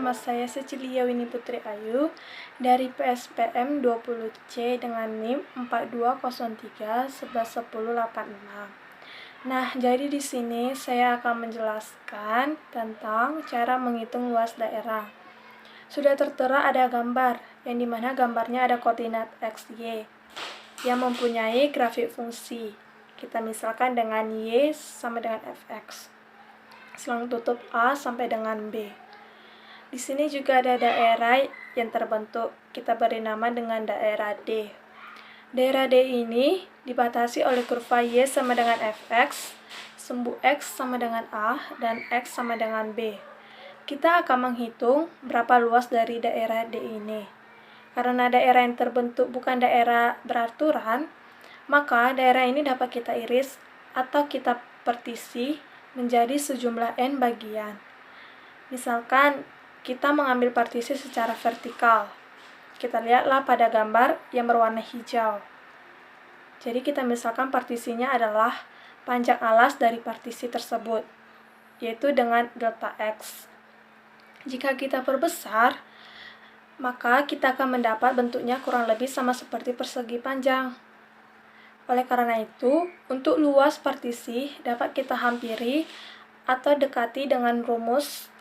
nama saya Cecilia Winnie Putri Ayu dari PSPM 20C dengan NIM 4203111086. Nah, jadi di sini saya akan menjelaskan tentang cara menghitung luas daerah. Sudah tertera ada gambar, yang dimana gambarnya ada koordinat X, Y, yang mempunyai grafik fungsi. Kita misalkan dengan Y sama dengan Fx. Selang tutup A sampai dengan B. Di sini juga ada daerah yang terbentuk. Kita beri nama dengan daerah D. Daerah D ini dibatasi oleh kurva Y sama dengan Fx, sumbu X sama dengan A, dan X sama dengan B. Kita akan menghitung berapa luas dari daerah D ini. Karena daerah yang terbentuk bukan daerah beraturan, maka daerah ini dapat kita iris atau kita partisi menjadi sejumlah N bagian. Misalkan kita mengambil partisi secara vertikal. Kita lihatlah pada gambar yang berwarna hijau. Jadi kita misalkan partisinya adalah panjang alas dari partisi tersebut, yaitu dengan delta X. Jika kita perbesar, maka kita akan mendapat bentuknya kurang lebih sama seperti persegi panjang. Oleh karena itu, untuk luas partisi dapat kita hampiri atau dekati dengan rumus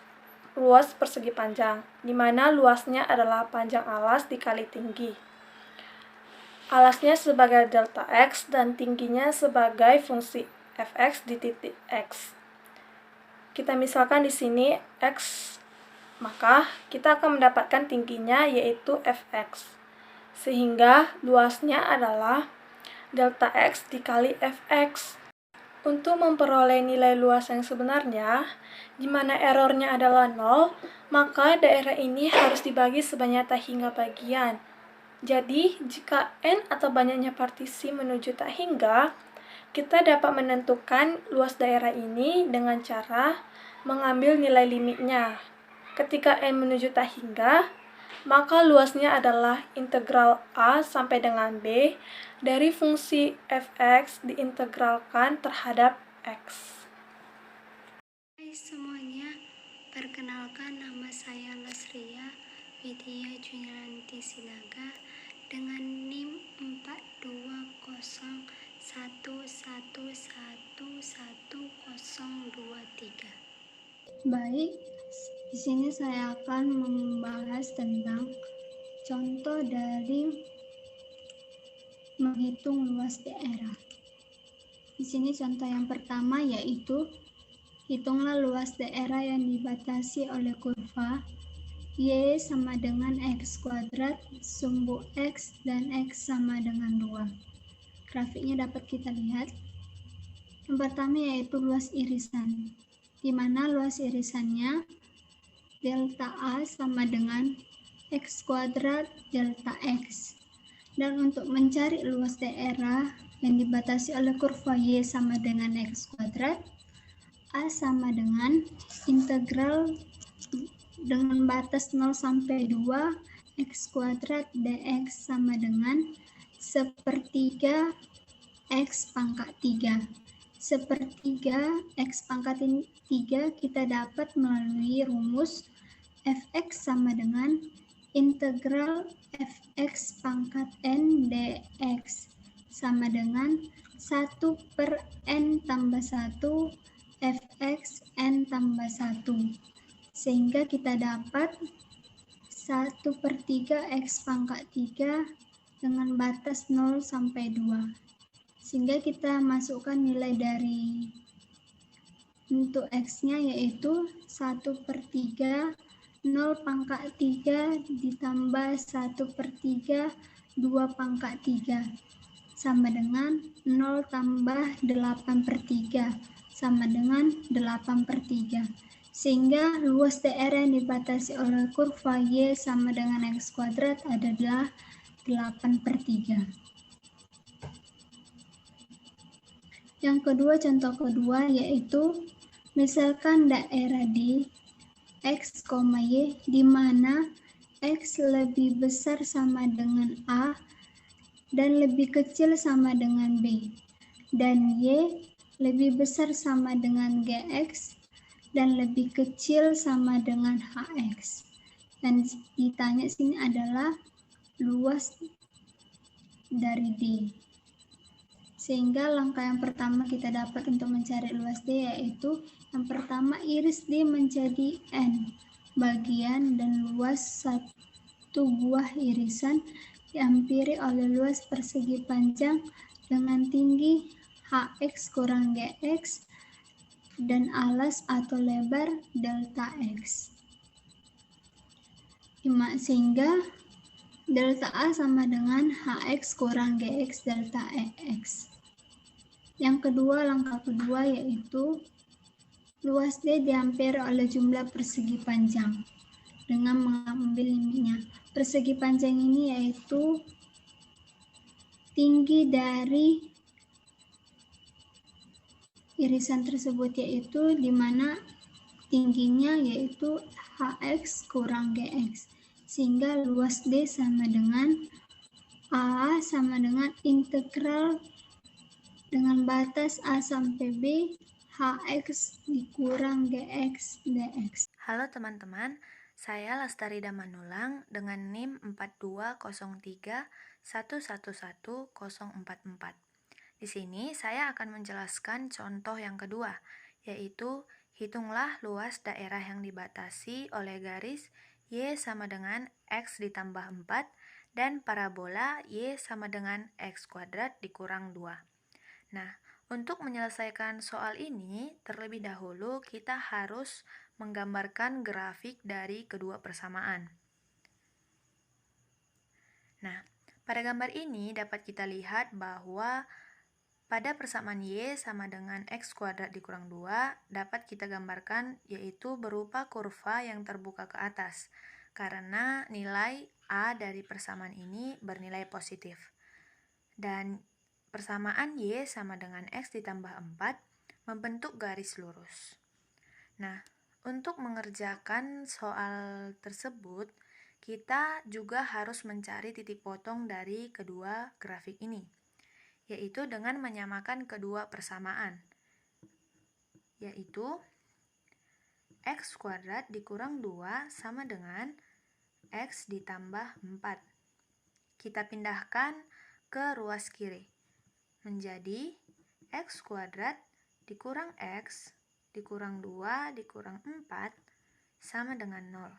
luas persegi panjang, di mana luasnya adalah panjang alas dikali tinggi. Alasnya sebagai delta X dan tingginya sebagai fungsi Fx di titik X. Kita misalkan di sini X, maka kita akan mendapatkan tingginya yaitu Fx. Sehingga luasnya adalah delta X dikali Fx. Untuk memperoleh nilai luas yang sebenarnya, di mana errornya adalah 0, maka daerah ini harus dibagi sebanyak tak hingga bagian. Jadi, jika N atau banyaknya partisi menuju tak hingga, kita dapat menentukan luas daerah ini dengan cara mengambil nilai limitnya. Ketika N menuju tak hingga, maka luasnya adalah integral A sampai dengan B dari fungsi Fx diintegralkan terhadap X. Hai semuanya, perkenalkan nama saya Lesria Widya Junianti Silaga dengan NIM 4201111023. Baik, di sini saya akan membahas tentang contoh dari menghitung luas daerah. Di sini contoh yang pertama yaitu hitunglah luas daerah yang dibatasi oleh kurva Y sama dengan X kuadrat, sumbu X dan X sama dengan 2. Grafiknya dapat kita lihat. Yang pertama yaitu luas irisan, di mana luas irisannya delta A sama dengan X kuadrat delta X. Dan untuk mencari luas daerah yang dibatasi oleh kurva Y sama dengan X kuadrat, A sama dengan integral dengan batas 0 sampai 2 X kuadrat dx sama dengan sepertiga X pangkat 3. Sepertiga X pangkat 3 kita dapat melalui rumus Fx sama dengan integral Fx pangkat N dx sama dengan 1 per N tambah 1 Fx N tambah 1. Sehingga kita dapat 1 per 3 X pangkat 3 dengan batas 0 sampai 2. Sehingga kita masukkan nilai dari untuk X-nya yaitu 1 per 3 0 pangkat 3 ditambah 1 per 3 2 pangkat 3 sama dengan 0 tambah 8 per 3 sama dengan 8 per 3. Sehingga luas daerah yang dibatasi oleh kurva Y sama dengan X kuadrat adalah 8 per 3. Yang kedua, contoh kedua yaitu misalkan daerah D X, Y di mana X lebih besar sama dengan A dan lebih kecil sama dengan B, dan Y lebih besar sama dengan GX dan lebih kecil sama dengan HX. Dan ditanya sini adalah luas dari D. Sehingga langkah yang pertama kita dapat untuk mencari luas D yaitu yang pertama iris D menjadi N bagian dan luas satu buah irisan dihampiri oleh luas persegi panjang dengan tinggi Hx kurang Gx dan alas atau lebar delta X. Sehingga delta A sama dengan Hx kurang Gx delta X. Langkah kedua yaitu luas D dihampiri oleh jumlah persegi panjang dengan mengambil limitnya. Persegi panjang ini yaitu tinggi dari irisan tersebut, yaitu di mana tingginya yaitu Hx kurang Gx, sehingga luas D sama dengan A sama dengan integral dengan batas A sampai B Hx dikurang Gx dx. Halo teman-teman, saya Lastari Damanulang dengan NIM 42031111044. Di sini saya akan menjelaskan contoh yang kedua, yaitu hitunglah luas daerah yang dibatasi oleh garis Y sama dengan X ditambah 4 dan parabola Y sama dengan X kuadrat dikurang 2. Nah, untuk menyelesaikan soal ini, terlebih dahulu kita harus menggambarkan grafik dari kedua persamaan. Nah, pada gambar ini dapat kita lihat bahwa pada persamaan Y sama dengan X kuadrat dikurang 2 dapat kita gambarkan yaitu berupa kurva yang terbuka ke atas karena nilai A dari persamaan ini bernilai positif. Dan persamaan Y sama dengan X ditambah 4 membentuk garis lurus. Nah, untuk mengerjakan soal tersebut, kita juga harus mencari titik potong dari kedua grafik ini, yaitu dengan menyamakan kedua persamaan, yaitu X kuadrat dikurang 2 sama dengan X ditambah 4. Kita pindahkan ke ruas kiri, menjadi X kuadrat dikurang X dikurang 2 dikurang 4 sama dengan 0.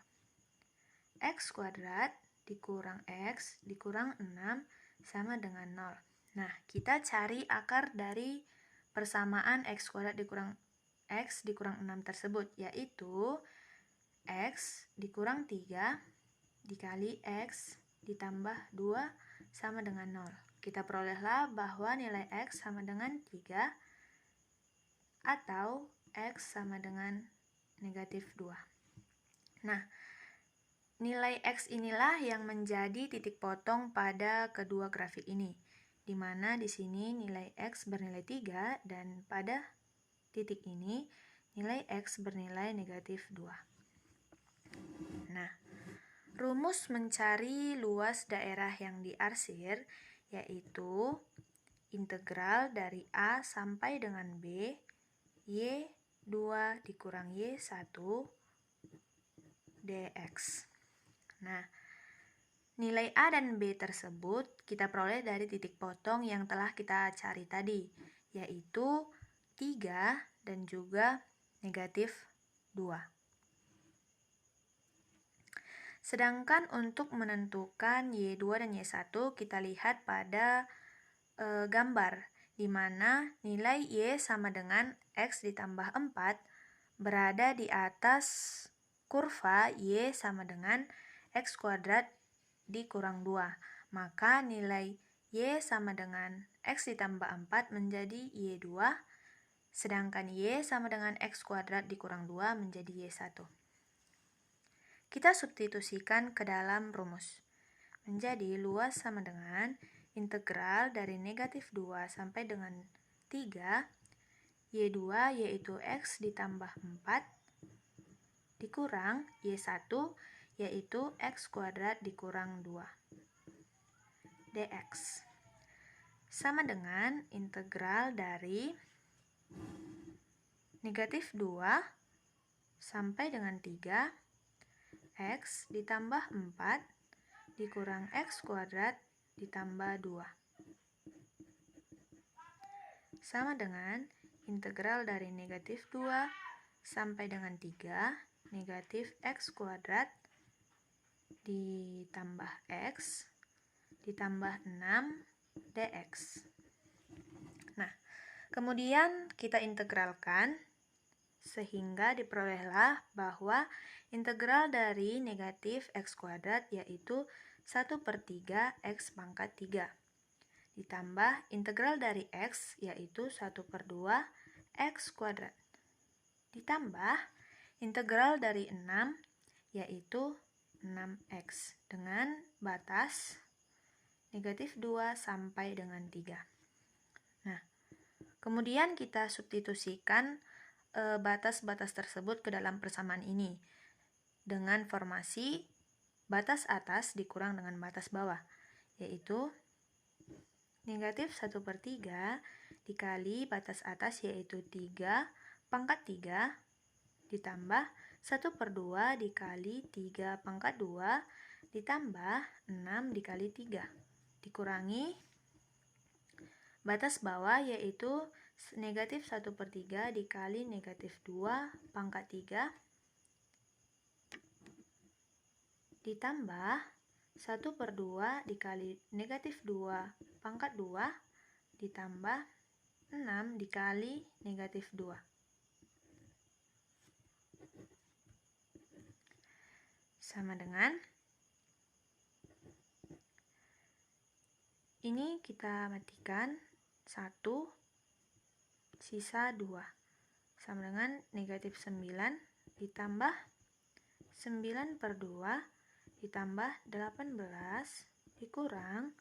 X kuadrat dikurang X dikurang 6 sama dengan 0. Nah, kita cari akar dari persamaan X kuadrat dikurang X dikurang 6 tersebut, yaitu X dikurang 3 dikali X ditambah 2 sama dengan 0. Kita perolehlah bahwa nilai X sama dengan 3 atau X sama dengan negatif 2. Nah, nilai X inilah yang menjadi titik potong pada kedua grafik ini, di mana di sini nilai X bernilai 3 dan pada titik ini nilai X bernilai negatif 2. Nah, rumus mencari luas daerah yang diarsir yaitu integral dari A sampai dengan B Y2 dikurang Y1 dx. Nah, nilai A dan B tersebut kita peroleh dari titik potong yang telah kita cari tadi, yaitu 3 dan juga negatif 2. Sedangkan untuk menentukan Y2 dan Y1 kita lihat pada gambar, di mana nilai Y sama dengan X ditambah 4 berada di atas kurva Y sama dengan X kuadrat dikurang 2. Maka nilai Y sama dengan X ditambah 4 menjadi Y2, sedangkan Y sama dengan X kuadrat dikurang 2 menjadi Y1. Kita substitusikan ke dalam rumus. Menjadi luas sama dengan integral dari negatif 2 sampai dengan 3 Y2 yaitu X ditambah 4 dikurang Y1 yaitu X kuadrat dikurang 2 dx sama dengan integral dari negatif 2 sampai dengan 3 X ditambah 4 dikurang X kuadrat ditambah 2. Sama dengan integral dari negatif 2 sampai dengan 3 negatif X kuadrat ditambah X ditambah 6 dx. Nah, kemudian kita integralkan sehingga diperolehlah bahwa integral dari negatif X kuadrat yaitu 1/3 X pangkat 3 ditambah integral dari X yaitu 1/2 X kuadrat ditambah integral dari 6 yaitu 6X dengan batas negatif 2 sampai dengan 3. Nah, kemudian kita substitusikan batas-batas tersebut ke dalam persamaan ini dengan formasi batas atas dikurang dengan batas bawah, yaitu negatif 1/3 dikali batas atas yaitu 3 pangkat 3 ditambah 1/2 dikali 3 pangkat 2 ditambah 6 dikali 3 dikurangi batas bawah yaitu negatif 1/3 dikali negatif 2 pangkat 3 ditambah 1/2 dikali negatif 2 pangkat 2 ditambah 6 dikali negatif 2. Sama dengan ini kita matikan 1 sisa 2 sama dengan negatif 9 ditambah 9/2 ditambah 18 dikurang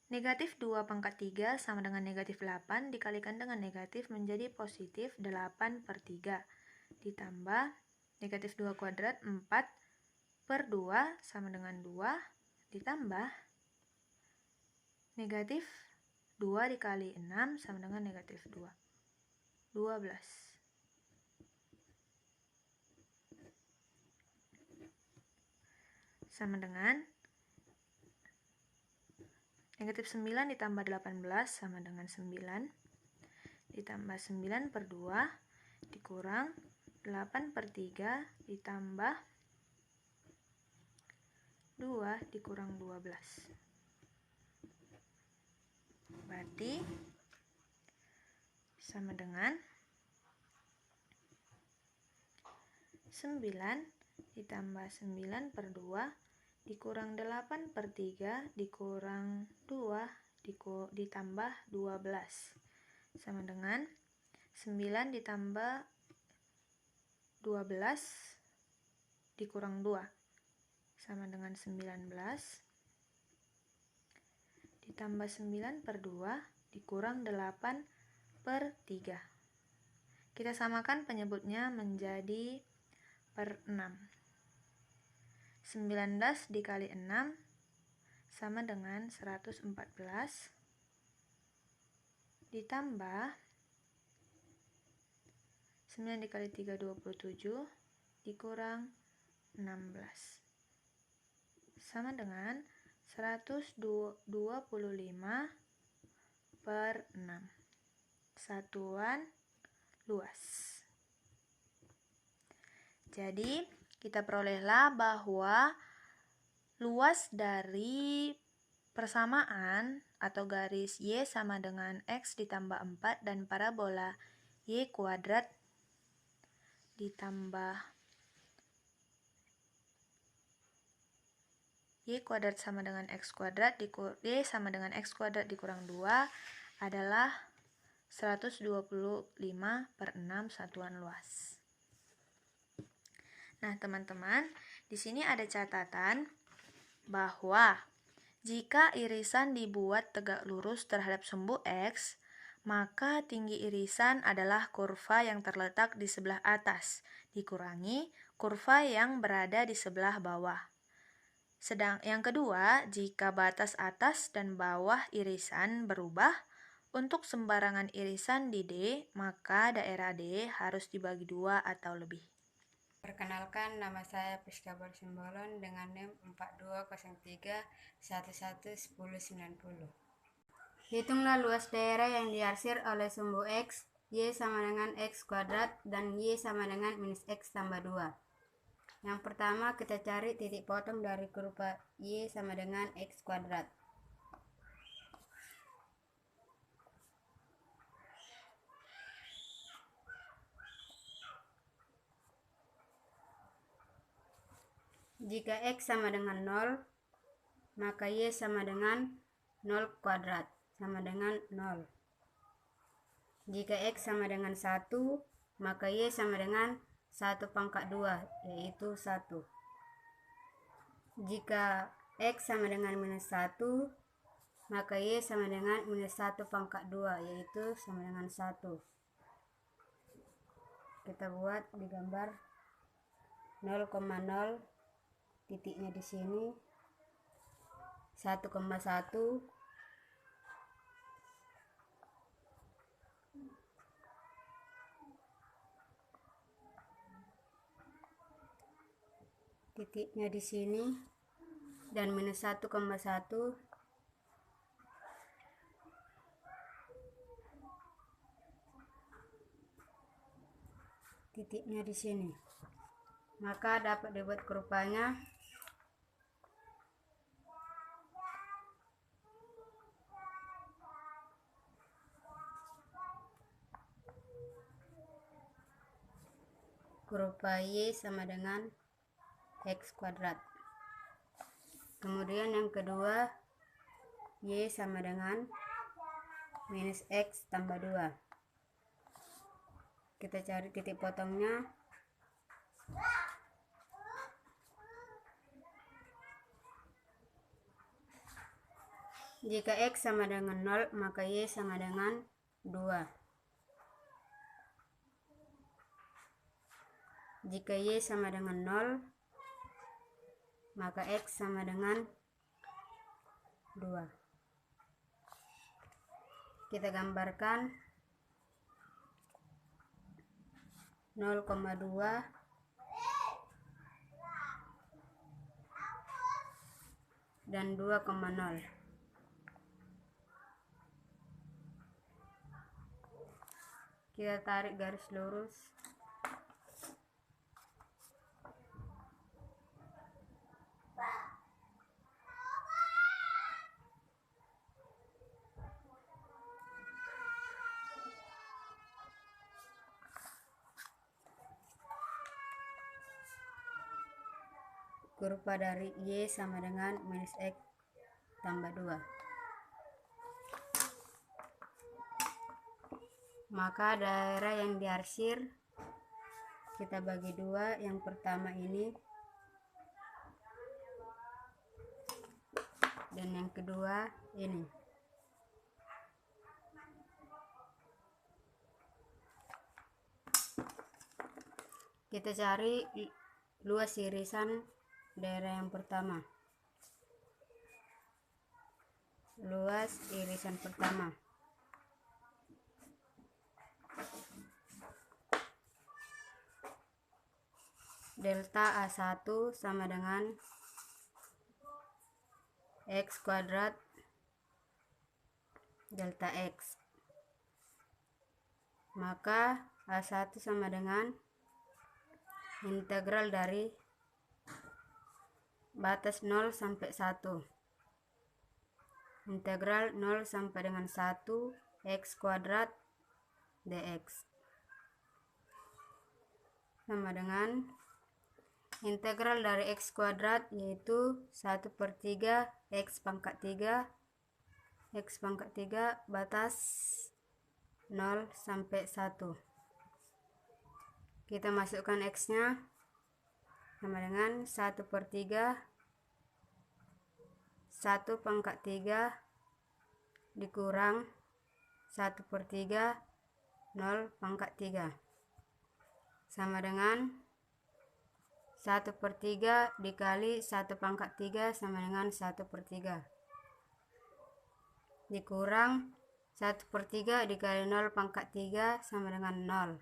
negatif 2 pangkat 3 sama dengan negatif 8 dikalikan dengan negatif menjadi positif 8/3 ditambah negatif 2 kuadrat 4/2 sama dengan 2 ditambah negatif 2 dikali 6 sama dengan negatif 2, 12. Sama dengan negatif 9 ditambah 18 sama dengan 9 ditambah 9/2 dikurang 8/3 ditambah 2 dikurang 12. Berarti sama dengan 9 ditambah 9/2 dikurang 8/3 dikurang 2 ditambah 12 sama dengan 9 ditambah 12 dikurang 2 sama dengan 19 ditambah 9/2 dikurang 8/3. Kita samakan penyebutnya menjadi per 6. 19 dikali 6 sama dengan 114 ditambah 9 dikali 3 27 dikurang 16 sama dengan 125/6 satuan luas. Jadi kita perolehlah bahwa luas dari persamaan atau garis Y sama dengan X ditambah 4 dan parabola Y kuadrat ditambah Y kuadrat sama dengan X kuadrat Y sama dengan X kuadrat dikurang 2 adalah 125/6 satuan luas. Nah, teman-teman, di sini ada catatan bahwa jika irisan dibuat tegak lurus terhadap sumbu X, maka tinggi irisan adalah kurva yang terletak di sebelah atas, dikurangi kurva yang berada di sebelah bawah. Sedang yang kedua, jika batas atas dan bawah irisan berubah, untuk sembarangan irisan di D, maka daerah D harus dibagi 2 atau lebih. Perkenalkan, nama saya Priska Simbolon dengan NIM 4203111090. Hitunglah luas daerah yang diarsir oleh sumbu X, Y sama dengan X kuadrat, dan Y sama dengan minus X tambah 2. Yang pertama, kita cari titik potong dari kurva Y sama dengan X kuadrat. Jika X sama dengan 0, maka Y sama dengan 0 kuadrat, sama dengan 0. Jika X sama dengan 1, maka Y sama dengan 1 pangkat 2, yaitu 1. Jika X sama dengan minus 1, maka Y sama dengan minus 1 pangkat 2, yaitu sama dengan 1. Kita buat di gambar 0,0, titiknya di sini, 1,1, titiknya di sini, dan minus 1,1, titiknya di sini. Maka dapat dibuat kurvanya kurva Y sama dengan X kuadrat. Kemudian yang kedua, Y sama dengan minus X tambah 2. Kita cari titik potongnya. Jika X sama dengan 0, maka Y sama dengan 2. Jika Y sama dengan 0, maka X sama dengan 2. Kita gambarkan 0,2 dan 2,0. Kita tarik garis lurus. Kurva dari Y sama dengan minus X tambah 2. Maka daerah yang diarsir kita bagi 2. Yang pertama ini dan yang kedua ini. Kita cari luas irisan daerah yang pertama. Luas irisan pertama. Delta A1 sama dengan X kuadrat delta X. Maka A1 sama dengan integral dari batas 0 sampai 1. Integral 0 sampai dengan 1 X kuadrat dx. Sama dengan integral dari X kuadrat, yaitu 1/3 X pangkat 3. X pangkat 3 batas 0 sampai 1. Kita masukkan X-nya sama dengan 1/3 1 pangkat 3 dikurang 1/3 0 pangkat 3 sama dengan 1/3 dikali 1 pangkat 3 sama dengan 1/3 dikurang 1/3 dikali 0 pangkat 3 sama dengan 0.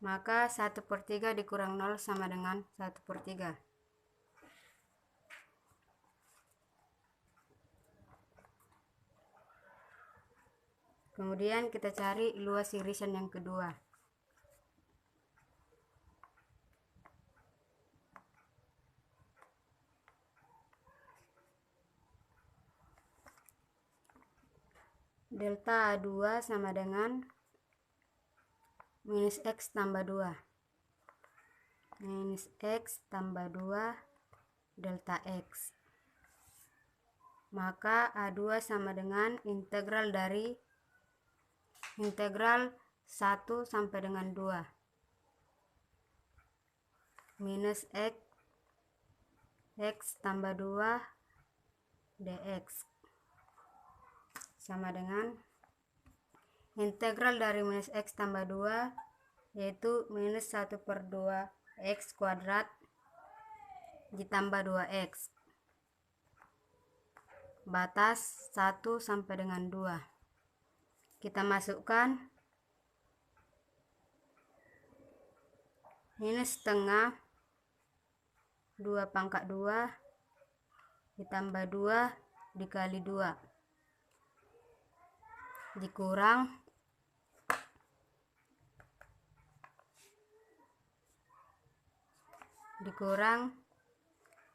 maka 1/3 dikurang 0 sama dengan 1/3. Kemudian kita cari luas irisan yang kedua. Delta A2 sama dengan minus X tambah 2. Minus X tambah 2 delta X. Maka A2 sama dengan integral dari integral 1 sampai dengan 2 minus X tambah 2 dx sama dengan integral dari minus X tambah 2 yaitu minus 1/2 X kuadrat ditambah 2X batas 1 sampai dengan 2. Kita masukkan minus setengah 2 pangkat 2 ditambah 2 dikali 2 dikurang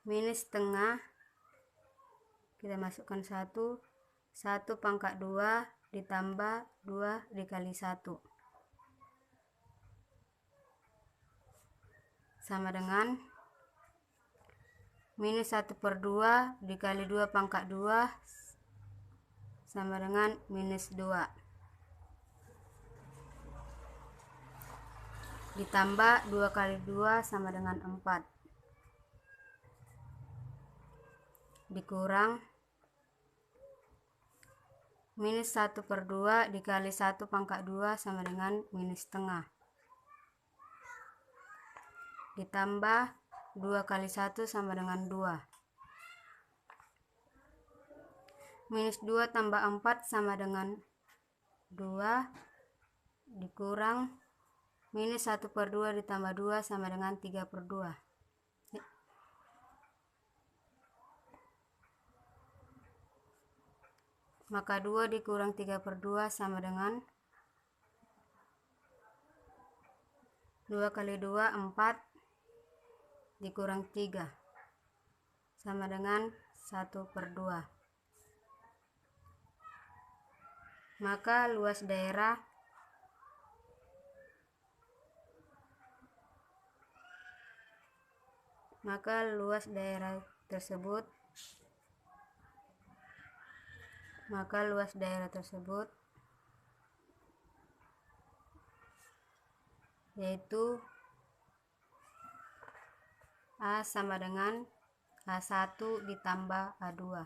minus setengah, kita masukkan 1 pangkat 2 ditambah 2 dikali 1 sama dengan minus 1/2 dikali 2 pangkat 2 sama dengan minus 2 ditambah 2 kali 2 sama dengan 4 dikurang minus 1/2 dikali 1 pangkat 2 sama dengan minus setengah ditambah 2 kali 1 sama dengan 2 minus 2 tambah 4 sama dengan 2 dikurang minus 1/2 ditambah 2 sama dengan 3/2 maka 2 dikurang 3/2 sama dengan 2 kali 2 4 dikurang 3 sama dengan 1/2. Maka luas daerah tersebut yaitu A sama dengan A1 ditambah A2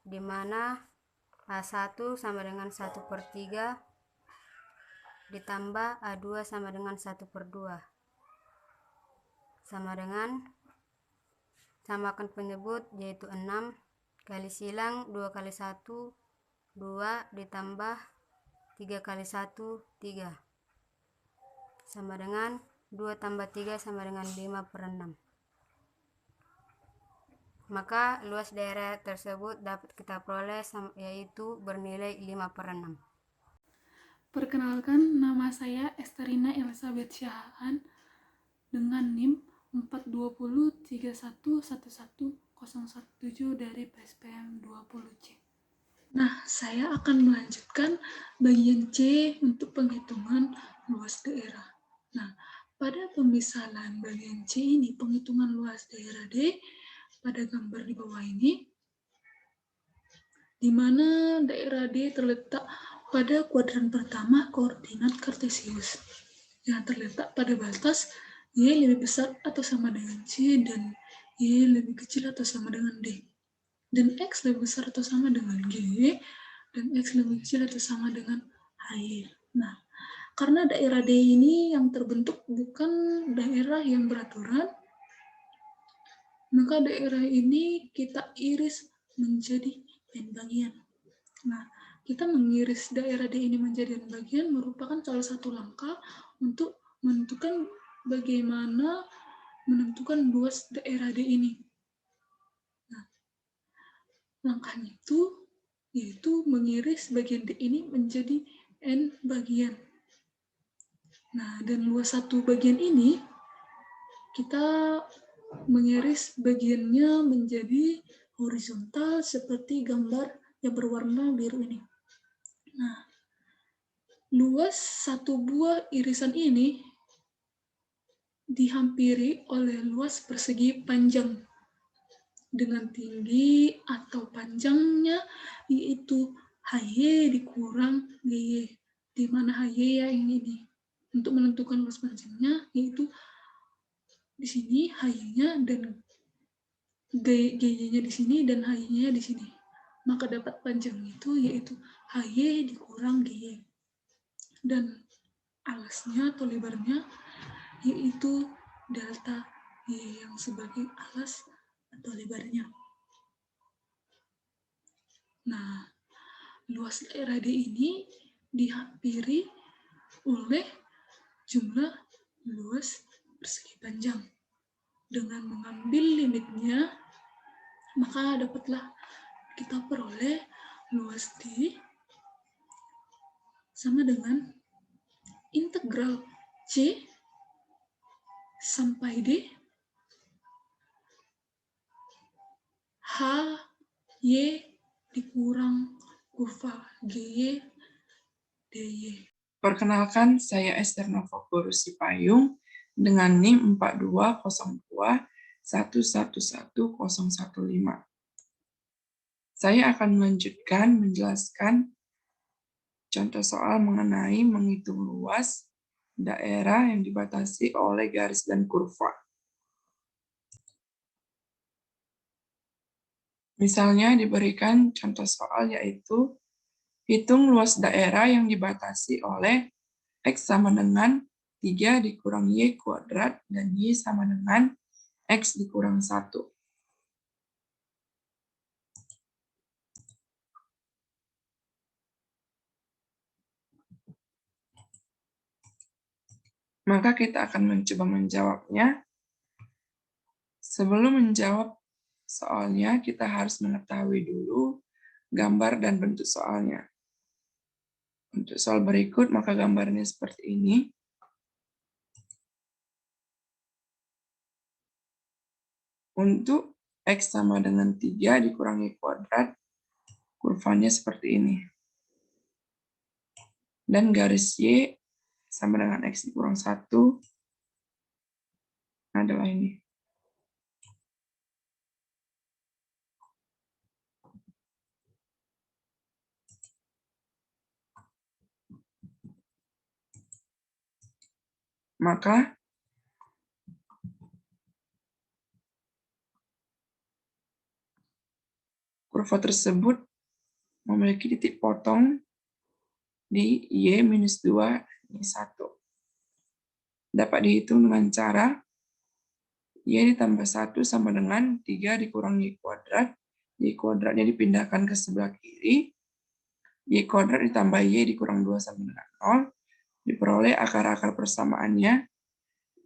di mana A1 sama dengan 1/3 ditambah A2 sama dengan 1/2 sama dengan samakan penyebut yaitu 6 kali silang 2 kali 1 2 ditambah 3 kali 1 3 sama dengan 2 tambah 3 sama dengan 5/6. Maka luas daerah tersebut dapat kita peroleh yaitu bernilai 5/6. Perkenalkan, nama saya Esterina Elizabeth Syahaan dengan NIM 42031111017 dari PSPM 20C. Nah, saya akan melanjutkan bagian C untuk penghitungan luas daerah. Nah, pada pemisalan bagian C ini, penghitungan luas daerah D pada gambar di bawah ini, di mana daerah D terletak pada kuadran pertama koordinat kartesius yang terletak pada batas Y lebih besar atau sama dengan C dan Y lebih kecil atau sama dengan D. Dan X lebih besar atau sama dengan G, dan X lebih kecil atau sama dengan HY. Nah, karena daerah D ini yang terbentuk bukan daerah yang beraturan, maka daerah ini kita iris menjadi n bagian. Nah, kita mengiris daerah D ini menjadi n bagian merupakan salah satu langkah untuk menentukan bagaimana menentukan luas daerah D ini. Nah, langkahnya itu yaitu mengiris bagian D ini menjadi n bagian. Nah, dan luas satu bagian ini kita mengiris bagiannya menjadi horizontal seperti gambar yang berwarna biru ini. Nah, luas satu buah irisan ini dihampiri oleh luas persegi panjang dengan tinggi atau panjangnya yaitu HY dikurang GY, di mana HY ya ini. Untuk menentukan luas panjangnya yaitu di sini HY-nya dan GY-nya di sini dan HY-nya di sini. Maka dapat panjang itu yaitu HY dikurang GY. Dan alasnya atau lebarnya yaitu delta Y yang sebagai alas atau lebarnya. Nah, luas daerah D ini dihampiri oleh jumlah luas persegi panjang. Dengan mengambil limitnya, maka dapatlah kita peroleh luas D sama dengan integral C sampai D H Y dikurang kurva GY DY. Perkenalkan, saya Esther Nova Sipayung dengan NIM 4202111015. Saya akan melanjutkan menjelaskan contoh soal mengenai menghitung luas daerah yang dibatasi oleh garis dan kurva. Misalnya diberikan contoh soal yaitu hitung luas daerah yang dibatasi oleh X sama dengan 3 dikurang Y kuadrat dan Y sama dengan X dikurang 1. Maka kita akan mencoba menjawabnya. Sebelum menjawab soalnya, kita harus mengetahui dulu gambar dan bentuk soalnya. Untuk soal berikut, maka gambarnya seperti ini. Untuk X sama dengan 3 dikurangi kuadrat, kurvanya seperti ini. Dan garis Y sama dengan X dikurang 1 adalah ini. Maka kurva tersebut memiliki titik potong di Y-2, Y1. Dapat dihitung dengan cara Y ditambah 1 sama dengan 3 dikurang Y kuadrat. Y kuadratnya dipindahkan ke sebelah kiri. Y kuadrat ditambah Y dikurang 2 sama dengan 0. Diperoleh akar-akar persamaannya.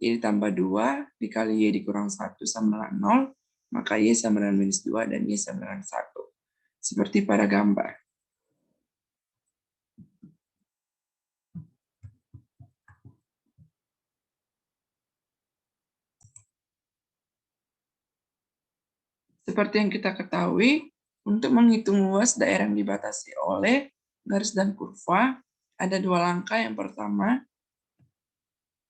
Y ditambah 2 dikali Y dikurang 1 sama dengan 0. Maka Y sama dengan minus 2 dan Y sama dengan 1. Seperti pada gambar. Seperti yang kita ketahui, untuk menghitung luas daerah yang dibatasi oleh garis dan kurva, ada dua langkah. Yang pertama,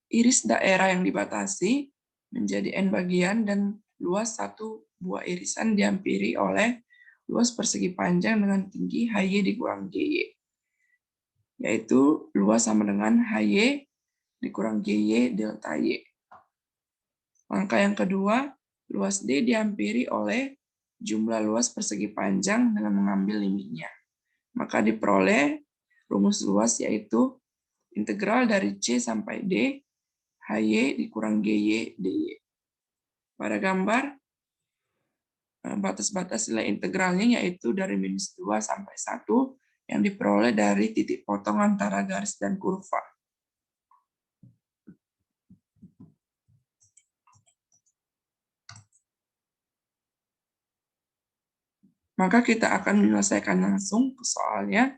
iris daerah yang dibatasi menjadi N bagian dan luas satu buah irisan dihampiri oleh luas persegi panjang dengan tinggi HY dikurang GY. Yaitu luas sama dengan HY dikurang GY delta Y. Langkah yang kedua, luas D dihampiri oleh jumlah luas persegi panjang dengan mengambil limitnya. Maka diperoleh rumus luas yaitu integral dari C sampai D, HY dikurang GY DY. Pada gambar, batas-batas nilai integralnya yaitu dari minus 2 sampai 1, yang diperoleh dari titik potong antara garis dan kurva. Maka kita akan menyelesaikan langsung soalnya.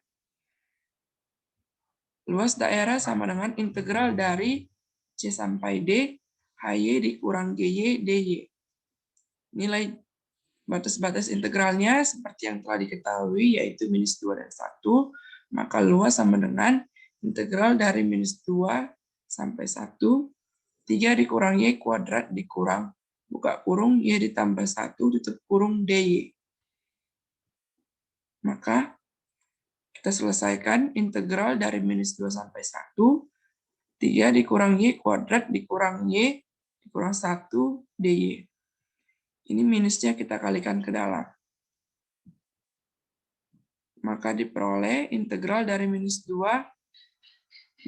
Luas daerah sama dengan integral dari C sampai D, HY dikurang GY, DY. Nilai batas-batas integralnya seperti yang telah diketahui, yaitu minus 2 dan 1, maka luas sama dengan integral dari minus 2 sampai 1, 3 dikurang Y kuadrat dikurang, buka kurung, Y ditambah 1, tutup kurung, DY. Maka kita selesaikan integral dari minus 2 sampai 1, 3 dikurang Y kuadrat dikurang Y dikurang 1 DY. Ini minusnya kita kalikan ke dalam. Maka diperoleh integral dari minus 2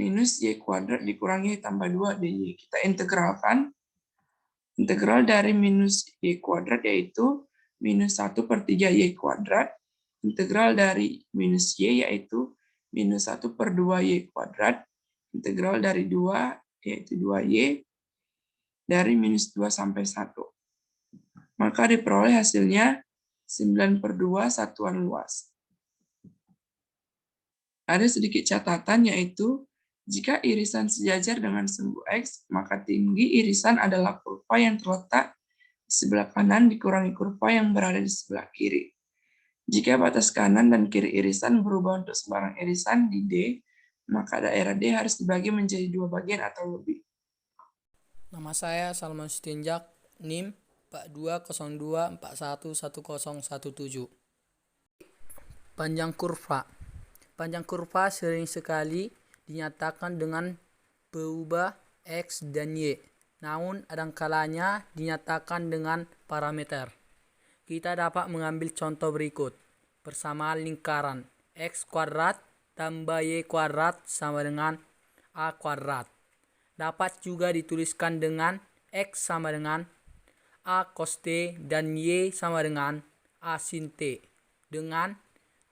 minus Y kuadrat dikurang Y tambah 2 DY. Kita integralkan. Integral dari minus Y kuadrat yaitu minus 1/3 Y kuadrat. Integral dari minus Y yaitu minus 1/2 Y kuadrat. Integral dari 2 yaitu 2Y dari minus 2 sampai 1. Maka diperoleh hasilnya 9/2 satuan luas. Ada sedikit catatan yaitu, jika irisan sejajar dengan sumbu X, maka tinggi irisan adalah kurva yang terletak di sebelah kanan dikurangi kurva yang berada di sebelah kiri. Jika batas kanan dan kiri irisan berubah untuk sembarang irisan di D, maka daerah D harus dibagi menjadi 2 bagian atau lebih. Nama saya Salman Stinjak, NIM 4202411017. Panjang kurva. Panjang kurva sering sekali dinyatakan dengan berubah X dan Y, namun ada kalanya dinyatakan dengan parameter. Kita dapat mengambil contoh berikut. Persamaan lingkaran X kuadrat tambah Y kuadrat sama dengan A kuadrat. Dapat juga dituliskan dengan X sama dengan A cos T dan Y sama dengan A sin T. Dengan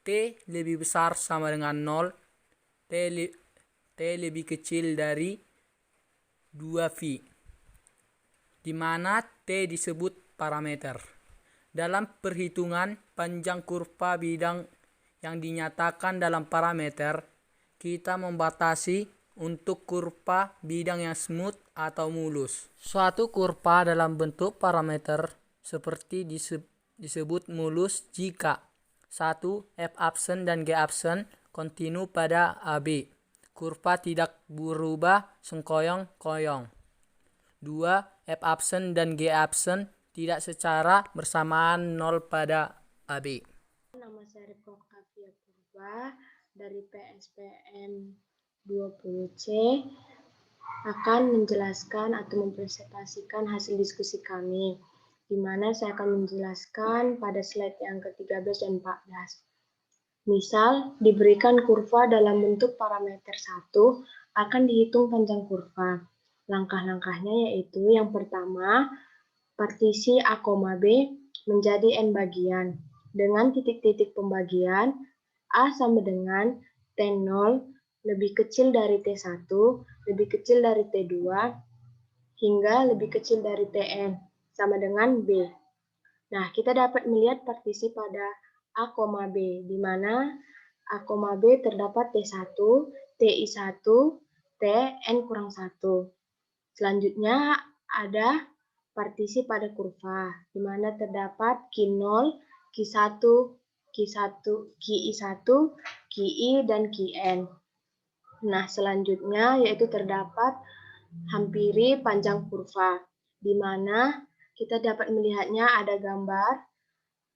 T lebih besar sama dengan 0, T lebih kecil dari 2π, di mana T disebut parameter. Dalam perhitungan panjang kurva bidang yang dinyatakan dalam parameter, kita membatasi untuk kurva bidang yang smooth atau mulus. Suatu kurva dalam bentuk parameter seperti disebut mulus jika 1. F absen dan G absen kontinu pada AB. Kurva tidak berubah sengkoyong-koyong. 2. F absen dan G absen tidak secara bersamaan 0 pada AB. Nama saya Rifka Kavia Purba dari PSPM 20C akan menjelaskan atau mempresentasikan hasil diskusi kami, di mana saya akan menjelaskan pada slide yang ke-13 dan 14. Misal, diberikan kurva dalam bentuk parameter 1, akan dihitung panjang kurva. Langkah-langkahnya yaitu yang pertama, partisi A, B menjadi N bagian. Dengan titik-titik pembagian, A sama dengan T0 lebih kecil dari T1, lebih kecil dari T2, hingga lebih kecil dari Tn, sama dengan B. Nah, kita dapat melihat partisi pada A, B, di mana A, B terdapat T1, TI1, Tn kurang 1. Selanjutnya ada partisi pada kurva, di mana terdapat Q0, Q1, Q1, QI1, QI, dan QN. Nah, selanjutnya yaitu terdapat hampiri panjang kurva, di mana kita dapat melihatnya ada gambar,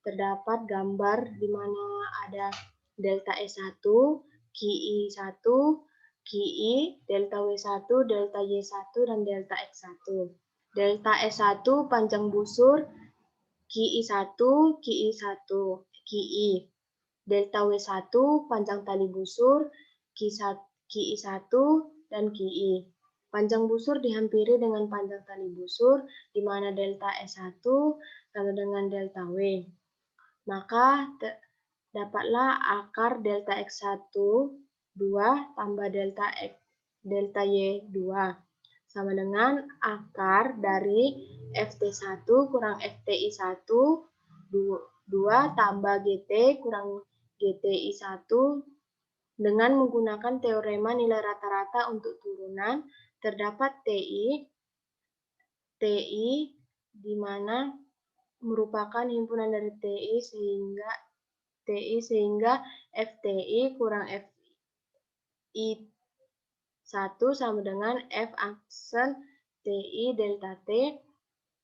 terdapat gambar di mana ada delta S1, QI1, QI, delta W1, delta Y1, dan delta X1. Delta S1 panjang busur, QI1, QI1, QI. Delta W1 panjang tali busur, QI1, dan QI. Panjang busur dihampiri dengan panjang tali busur, di mana delta S1 sama dengan delta W. Maka Dapatlah akar delta X1, 2 tambah delta Y 2 sama dengan akar dari FT1 kurang FTI1 2 tambah GT kurang GTI1 dengan menggunakan teorema nilai rata-rata untuk turunan terdapat TI di mana merupakan himpunan dari TI sehingga FTI kurang FI1 sama dengan F aksen TI delta T,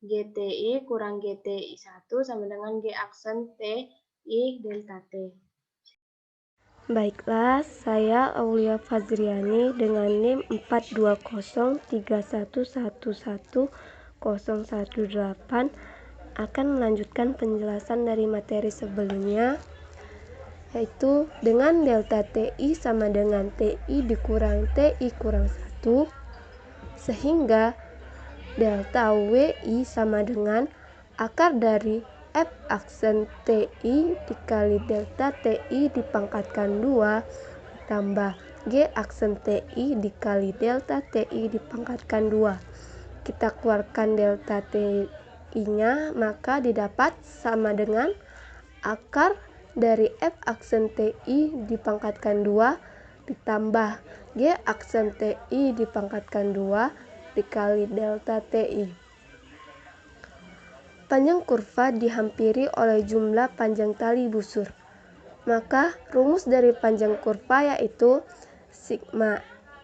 GTI kurang GTI1 sama dengan G aksen TI delta T. Baiklah, saya Aulia Fazriani dengan NIM 42031111018 akan melanjutkan penjelasan dari materi sebelumnya, yaitu dengan delta TI sama dengan TI dikurang TI kurang 1, sehingga delta WI sama dengan akar dari F aksen TI dikali delta TI dipangkatkan 2 ditambah G aksen TI dikali delta TI dipangkatkan 2. Kita keluarkan delta TI-nya, maka didapat sama dengan akar dari F aksen TI dipangkatkan 2 ditambah G aksen TI dipangkatkan 2 dikali delta TI. Panjang kurva dihampiri oleh jumlah panjang tali busur. Maka rumus dari panjang kurva yaitu sigma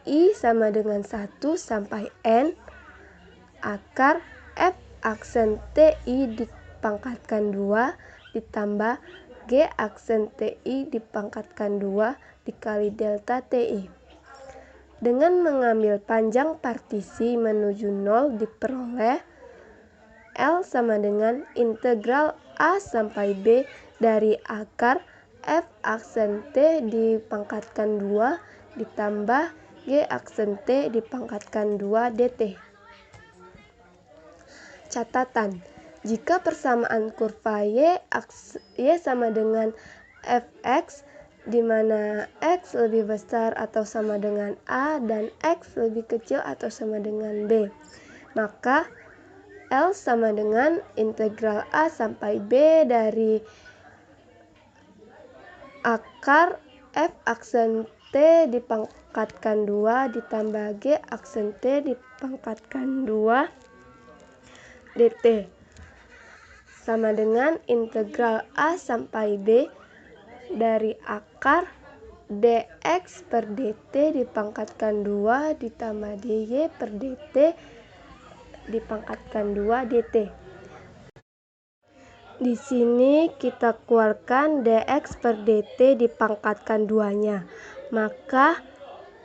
I sama dengan 1 sampai N akar F aksen TI dipangkatkan 2 ditambah G aksen TI dipangkatkan 2 dikali delta TI. Dengan mengambil panjang partisi menuju 0 diperoleh L sama dengan integral A sampai B dari akar F aksen T dipangkatkan 2 ditambah G aksen T dipangkatkan 2 dt. Catatan, jika persamaan kurva Y sama dengan Fx di mana X lebih besar atau sama dengan A dan X lebih kecil atau sama dengan B, maka L sama dengan integral A sampai B dari akar F aksen T dipangkatkan 2 ditambah G aksen T dipangkatkan 2 dt sama dengan integral A sampai B dari akar dx per dt dipangkatkan 2 ditambah dy per dt dipangkatkan 2 dt. Di sini kita keluarkan dx per dt dipangkatkan 2-nya, maka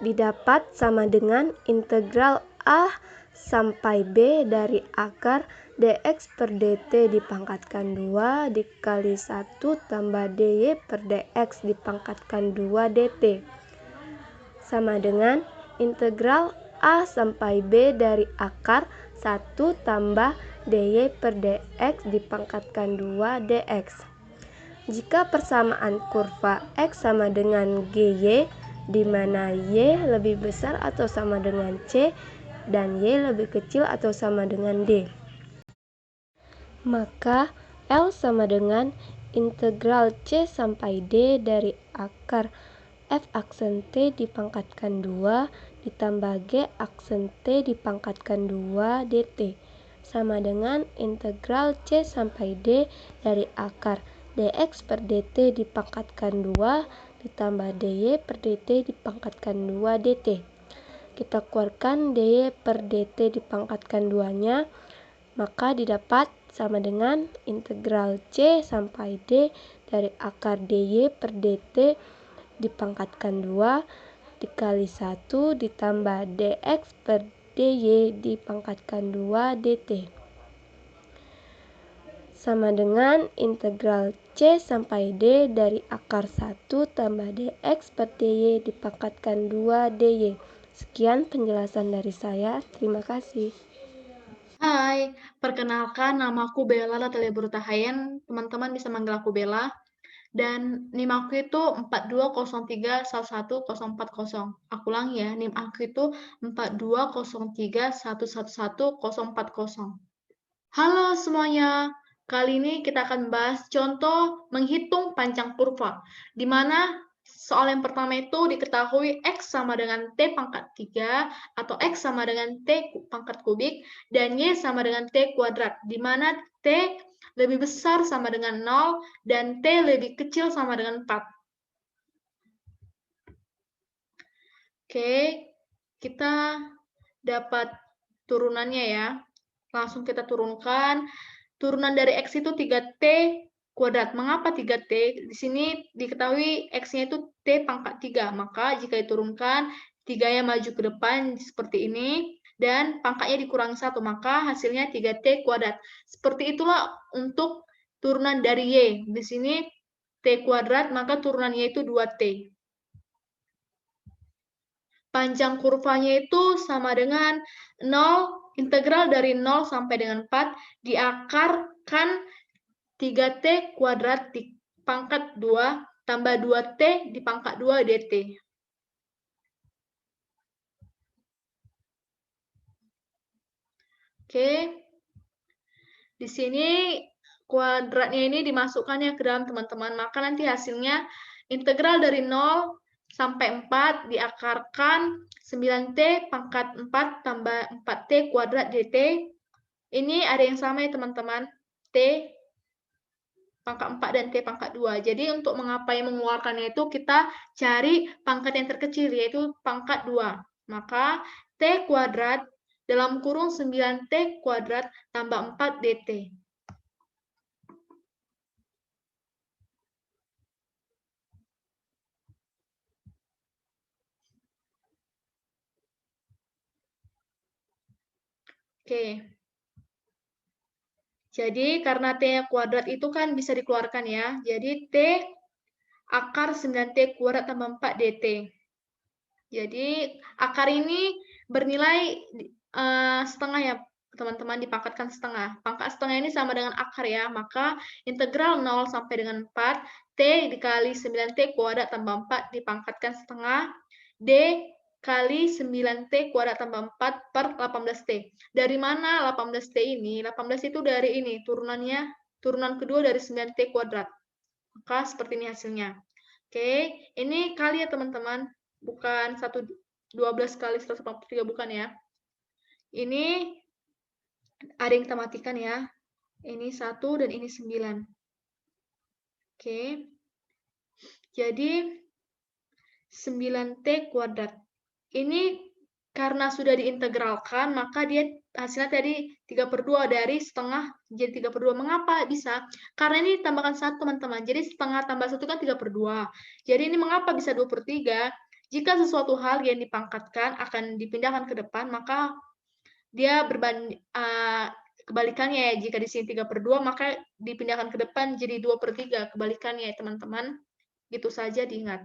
didapat sama dengan integral A sampai B dari akar dx per dt dipangkatkan 2 dikali 1 tambah dy per dx dipangkatkan 2 dt sama dengan integral A sampai B dari akar 1 tambah dy per dx dipangkatkan 2 dx. Jika persamaan kurva X sama dengan GY, di mana Y lebih besar atau sama dengan C, dan Y lebih kecil atau sama dengan D, maka L sama dengan integral C sampai D dari akar F aksen T dipangkatkan 2 ditambah G aksen T dipangkatkan 2 dt sama dengan integral C sampai D dari akar dx per dt dipangkatkan 2 ditambah dy per dt dipangkatkan 2 dt. Kita keluarkan dy per dt dipangkatkan 2-nya, maka didapat sama dengan integral C sampai D dari akar dy per dt dipangkatkan 2 dikali 1 ditambah dx per dy dipangkatkan 2 dt sama dengan integral C sampai D dari akar 1 tambah dx per dy dipangkatkan 2 dy. Sekian penjelasan dari saya, terima kasih. Hai, perkenalkan namaku Bella Latele Burtahayen. Teman-teman bisa manggil aku Bella. Dan NIM aku itu 4203111040. Aku ulangi ya, NIM aku itu 4203111040. Halo semuanya, kali ini kita akan bahas contoh menghitung panjang kurva, di mana soal yang pertama itu diketahui X sama dengan T pangkat 3, atau X sama dengan T pangkat kubik, dan Y sama dengan T kuadrat, di mana T lebih besar sama dengan 0, dan T lebih kecil sama dengan 4. Oke, kita dapat turunannya ya. Langsung kita turunkan. Turunan dari X itu 3T kuadrat. Mengapa 3T? Di sini diketahui X-nya itu T pangkat 3. Maka jika diturunkan, 3-nya maju ke depan seperti ini, dan pangkatnya dikurangi 1, maka hasilnya 3T kuadrat. Seperti itulah untuk turunan dari Y. Di sini T kuadrat, maka turunan Y itu 2T. Panjang kurvanya itu sama dengan 0, integral dari 0 sampai dengan 4 diakarkan 3T kuadrat di pangkat 2 tambah 2T di pangkat 2 dt. Oke. Di sini kuadratnya ini dimasukkannya ke dalam teman-teman, maka nanti hasilnya integral dari 0 sampai 4 diakarkan 9T pangkat 4 tambah 4T kuadrat dt. Ini ada yang sama ya teman-teman, T pangkat 4 dan T pangkat 2. Jadi untuk mengapai mengeluarkannya itu kita cari pangkat yang terkecil, yaitu pangkat 2. Maka T kuadrat dalam kurung 9T kuadrat tambah 4 dt. Oke. Jadi karena T kuadrat itu kan bisa dikeluarkan ya. Jadi T akar 9T kuadrat tambah 4 dt. Jadi akar ini bernilai setengah ya teman-teman, dipangkatkan setengah. Pangkat setengah ini sama dengan akar ya. Maka integral 0 sampai dengan 4, T dikali 9T kuadrat tambah 4 dipangkatkan setengah, D kali 9T kuadrat tambah 4 per 18T. Dari mana 18T ini? 18 itu dari ini, turunan kedua dari 9T kuadrat. Maka seperti ini hasilnya. Oke, ini kali ya teman-teman. Bukan 12 kali 143, bukan ya. Ini ada yang kita matikan ya. Ini 1 dan ini 9. Oke. Jadi 9T kuadrat. Ini karena sudah diintegralkan, maka dia hasilnya tadi 3/2 dari setengah jadi 3/2. Mengapa bisa? Karena ini tambahkan 1 teman-teman. Jadi setengah tambah 1 kan 3/2. Jadi ini mengapa bisa 2/3? Jika sesuatu hal yang dipangkatkan akan dipindahkan ke depan, maka dia kebalikannya ya. Jika di sini 3/2, maka dipindahkan ke depan jadi 2/3. Kebalikannya ya teman-teman. Gitu saja diingat.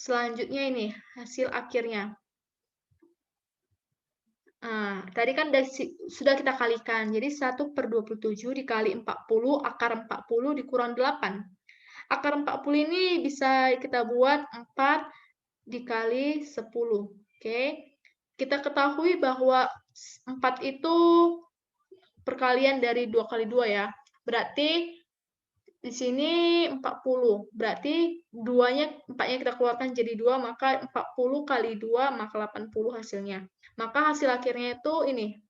Selanjutnya ini hasil akhirnya. Nah, tadi kan sudah kita kalikan. Jadi 1/27 dikali 40, akar 40 dikurang 8. Akar 40 ini bisa kita buat 4 dikali 10. Oke. Kita ketahui bahwa 4 itu perkalian dari 2 kali 2 ya. Berarti di sini 40. Berarti 4-nya kita keluarkan jadi 2, maka 40 kali 2, maka 80 hasilnya. Maka hasil akhirnya itu ini.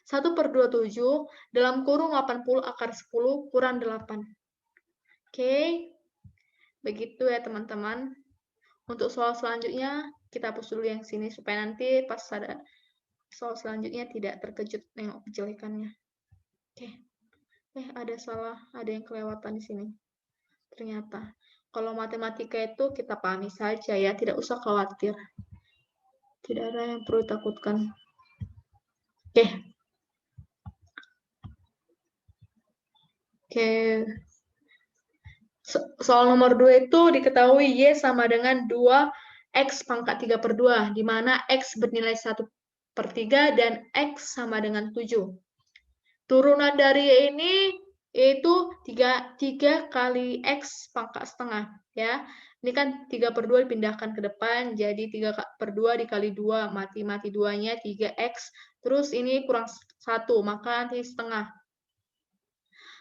1/27 dalam kurung 80 akar 10 kurang 8. Oke. Begitu ya teman-teman. Untuk soal selanjutnya, kita hapus dulu yang sini supaya nanti pas ada soal selanjutnya tidak terkejut nengok kejelekannya. Oke. Ada salah, ada yang kelewatan di sini. Ternyata, kalau matematika itu kita pahami saja ya, tidak usah khawatir. Tidak ada yang perlu takutkan. Oke. Soal nomor 2 itu diketahui Y sama dengan 2X pangkat 3/2, di mana X bernilai 1/3 dan X sama dengan 7. Turunan dari Y ini yaitu 3 kali X pangkat setengah, ya. Ini kan 3/2 dipindahkan ke depan, jadi 3/2 dikali 2, mati 2-nya 3X, terus ini kurang 1, maka nanti setengah.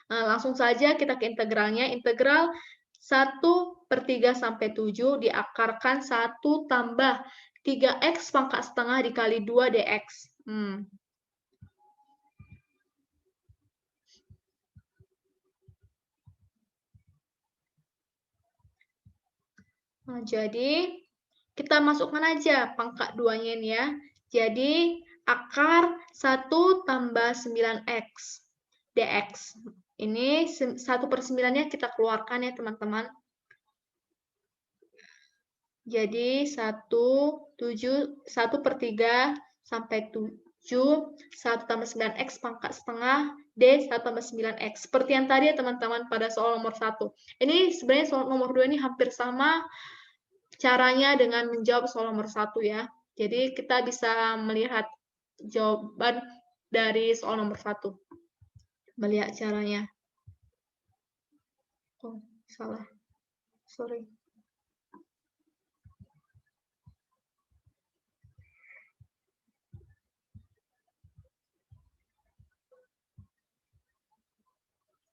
Nah, langsung saja kita ke integralnya. Integral 1/3 sampai 7 diakarkan 1 tambah 3X pangkat setengah dikali 2 dx. Nah, jadi kita masukkan aja pangkat 2-nya ini ya. Jadi akar 1 tambah 9X dx. Ini 1/9-nya kita keluarkan ya teman-teman. Jadi 1/3 sampai 7, 1 tambah 9X pangkat setengah, D 1 tambah 9X. Seperti yang tadi ya teman-teman pada soal nomor 1. Ini sebenarnya soal nomor 2 ini hampir sama caranya dengan menjawab soal nomor 1 ya. Jadi kita bisa melihat jawaban dari soal nomor 1. Melihat caranya. Oh, salah. Sorry.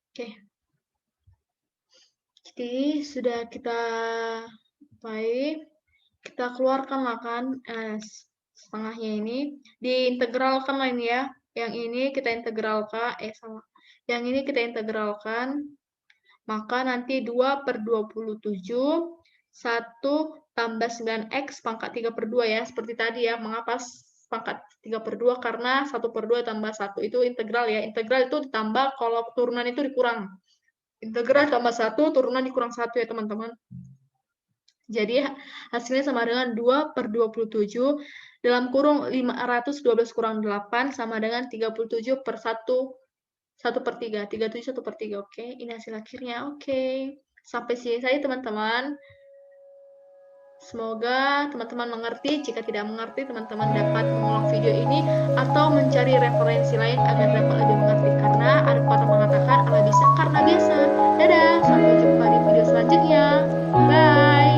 Oke. Jadi sudah kita keluarkanlah kan setengahnya ini, diintegralkan lah ini ya. Yang ini kita integralkan, Yang ini kita integralkan, maka nanti 2/27, 1 tambah 9X pangkat 3/2 ya, seperti tadi ya. Mengapa pangkat 3/2? Karena 1/2 tambah 1 itu integral ya. Integral itu ditambah kalau turunan itu dikurang. Integral tambah 1, turunan dikurang 1 ya teman-teman. Jadi hasilnya sama dengan 2/27 dalam kurung 512 kurang 8 sama dengan 37/1/3. 37 1/3. Oke, ini hasil akhirnya. Oke. Sampai sini saja teman-teman. Semoga teman-teman mengerti. Jika tidak mengerti, teman-teman dapat mengulang video ini atau mencari referensi lain agar dapat lebih mengerti. Karena ada pepatah mengatakan ala bisa karena biasa. Dadah, sampai jumpa di video selanjutnya. Bye.